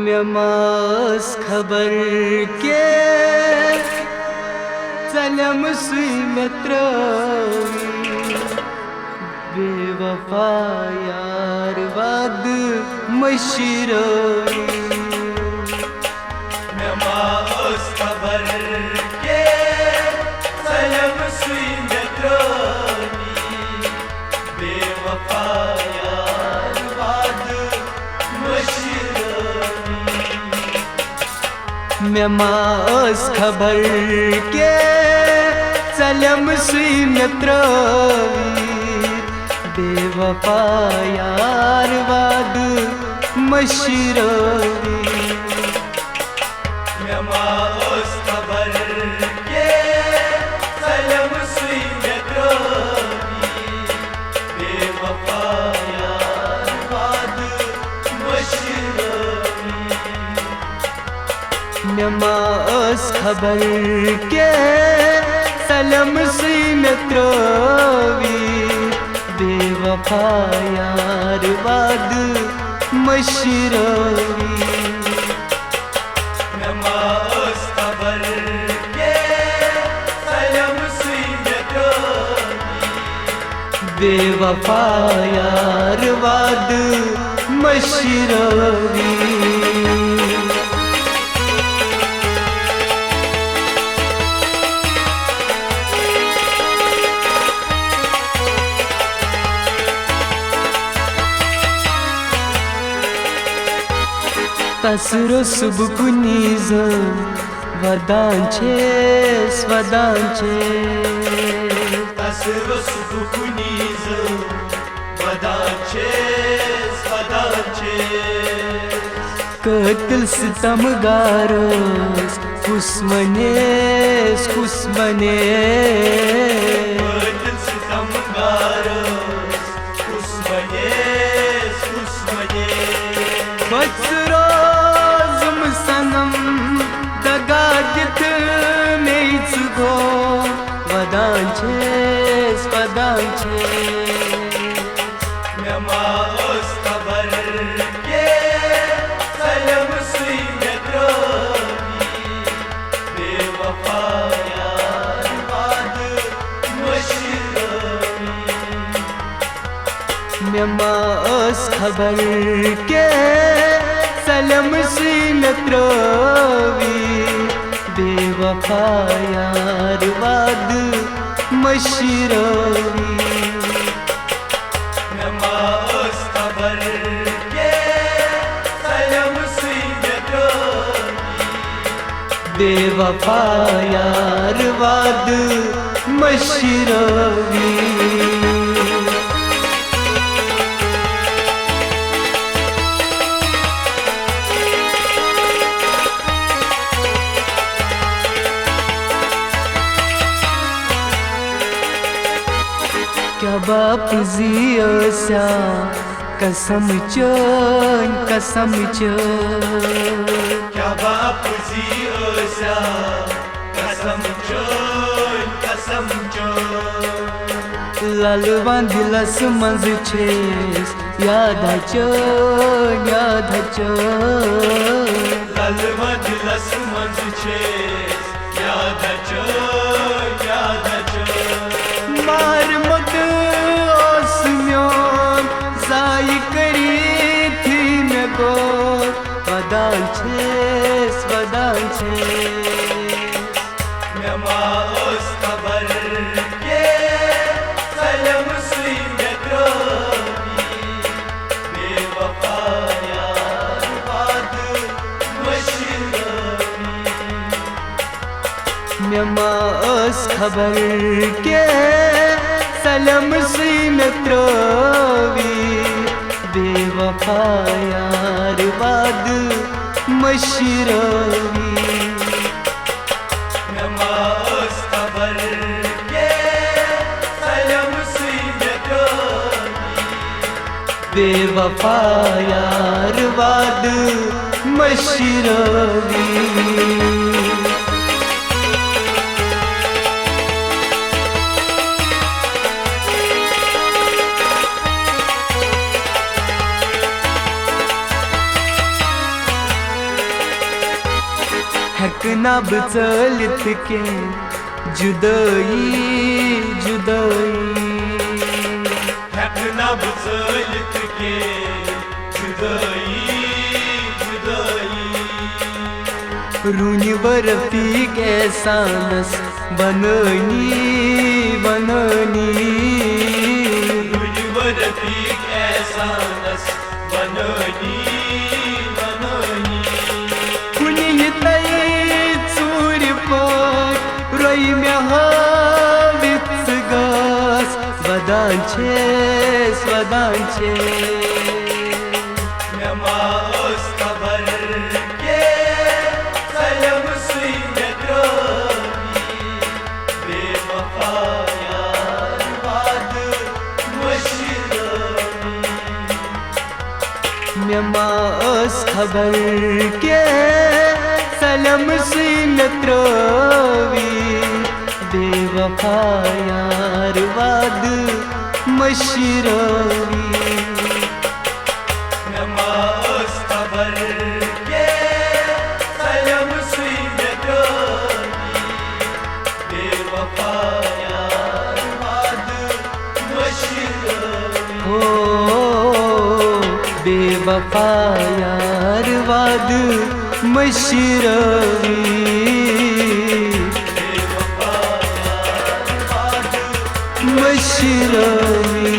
मेमास खबर के चलम सुई मित्र बेवफा यार वाद मशरवी मेमास खबर के चलम सुई मित्र बेवफा यार वाद मेमास खबर के चलम सुई मित्र बेवफा यार वाद मशरवी मेमास खबर के चलम सुई मित्र बेवफा यार वाद मशरवी मेमास खबर के चलम सुई मित्र बेवफा यार वाद मशरवी मेमास खबर के चलम सुई मित्र बेवफा यार वाद मशरवी Tasuro subkuniz vadanches Tasuro subkuniz vadanches Katil sitamgaros kusmanes Katil sitamgaros kusmanes Batsuro sanam dagagit meitsgo vadanches Memas khabar ke salam sui mitro bewafa yaar baad mashrawi मेमास खबर के चलम सुई मित्र बेवफा यार वाद मशरवी मेमास खबर के चलम सुई मित्र बेवफा यार वाद मशरवी क्या बाप जियोसा कसम चन क्या बाप जियोसा कसम चोन लालवान दिलस मंज छेस याद लालवान दिलस मंज छेस याद मार मत ओसम्योन जाई करी थी मैं को वदान छेस मेमास खबर के चलम सुई मित्र बेवफा यार बाद मशरवी मेमास खबर के चलम सुई मित्र बेवफा यार वाद मशरवी मेमास खबर के चलम सुई मित्र बेवफा यार वाद मशरवी हकना बचलित के जुदाई जुदाई हकना बचलित के जुदाई जुदाई रूनी बर्फी के सानस बननी बननी रूनी बर्फी के सानस बननी बननी कुनी तई चूर पर रोई में हावित गास वदांचे स्वदांचे नमाज खबर के सलम सुई बेवफा यार बाद मशरानी नमाज खबर के सलम सुई बेवफा यार बाद मशरानी नमाज खबर के सलम सुई बेवफा यार बाद मशरानी हो बेवफा यार बाद मशरानी बेवफा यार बाद मशरानी